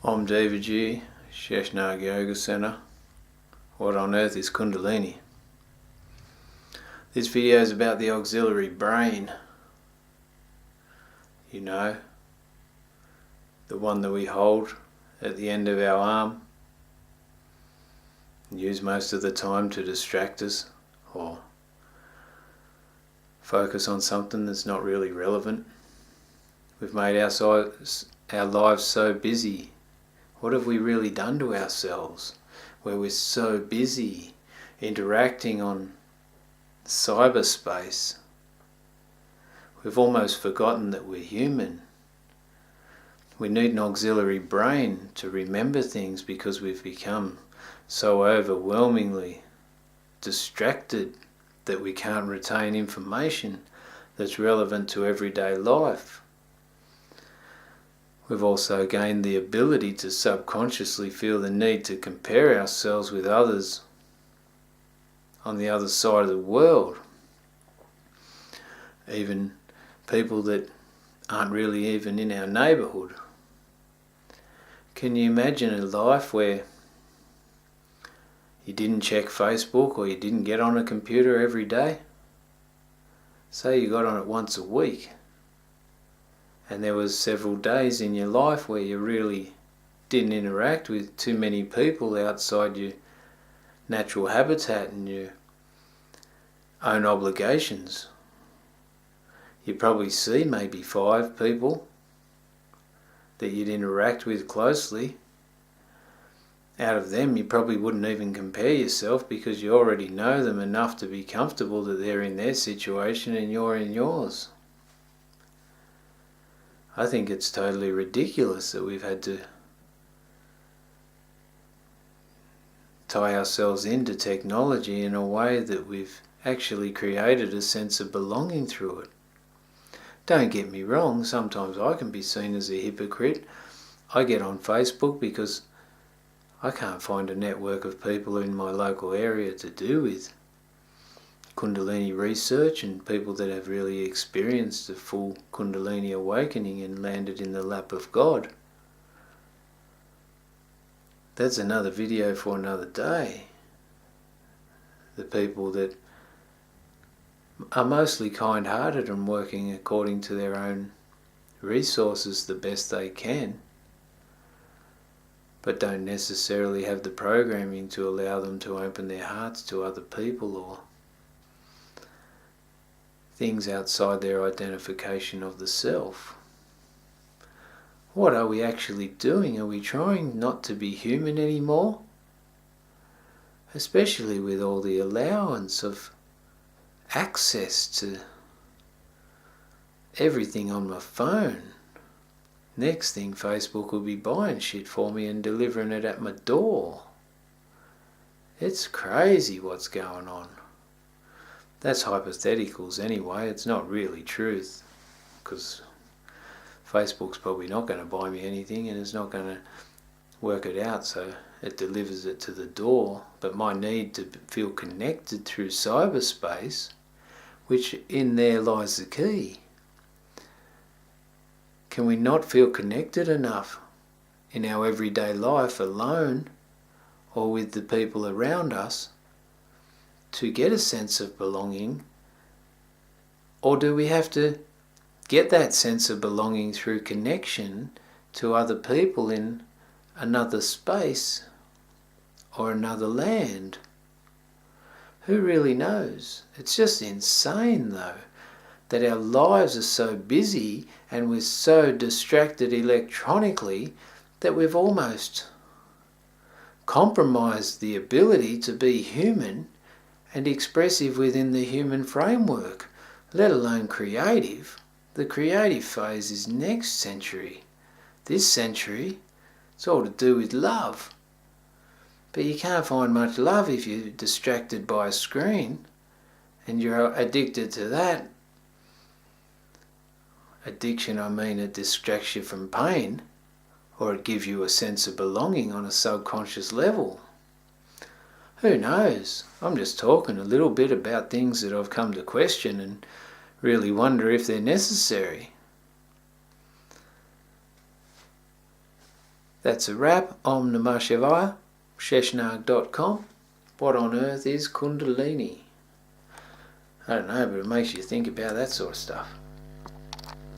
I'm David G, Sheshnag Yoga Center. What on earth is Kundalini? This video is about the auxiliary brain. You know, the one that we hold at the end of our arm and use most of the time to distract us or focus on something that's not really relevant. We've made our lives so busy. What have we really done to ourselves where we're so busy interacting on cyberspace? We've almost forgotten that we're human. We need an auxiliary brain to remember things because we've become so overwhelmingly distracted that we can't retain information that's relevant to everyday life. We've also gained the ability to subconsciously feel the need to compare ourselves with others on the other side of the world. Even people that aren't really even in our neighbourhood. Can you imagine a life where you didn't check Facebook or you didn't get on a computer every day? Say you got on it once a week. And there was several days in your life where you really didn't interact with too many people outside your natural habitat and your own obligations. You probably see maybe 5 people that you'd interact with closely. Out of them, you probably wouldn't even compare yourself because you already know them enough to be comfortable that they're in their situation and you're in yours. I think it's totally ridiculous that we've had to tie ourselves into technology in a way that we've actually created a sense of belonging through it. Don't get me wrong, sometimes I can be seen as a hypocrite. I get on Facebook because I can't find a network of people in my local area to do with Kundalini research and people that have really experienced a full Kundalini awakening and landed in the lap of God. That's another video for another day. The people that are mostly kind-hearted and working according to their own resources the best they can, but don't necessarily have the programming to allow them to open their hearts to other people or things outside their identification of the self. What are we actually doing? Are we trying not to be human anymore? Especially with all the allowance of access to everything on my phone. Next thing, Facebook will be buying shit for me and delivering it at my door. It's crazy what's going on. That's hypotheticals anyway, it's not really truth, because Facebook's probably not going to buy me anything and it's not going to work it out, so it delivers it to the door. But my need to feel connected through cyberspace, which in there lies the key. Can we not feel connected enough in our everyday life alone or with the people around us to get a sense of belonging? Or do we have to get that sense of belonging through connection to other people in another space or another land? Who really knows? It's just insane though, that our lives are so busy and we're so distracted electronically that we've almost compromised the ability to be human and expressive within the human framework, let alone creative. The creative phase is next century. This century, it's all to do with love. But you can't find much love if you're distracted by a screen and you're addicted to that. Addiction, I mean, it distracts you from pain, or it gives you a sense of belonging on a subconscious level. Who knows? I'm just talking a little bit about things that I've come to question and really wonder if they're necessary. That's a wrap. Om Namah Shivaya, Sheshnag.com. What on earth is Kundalini? I don't know, but it makes you think about that sort of stuff.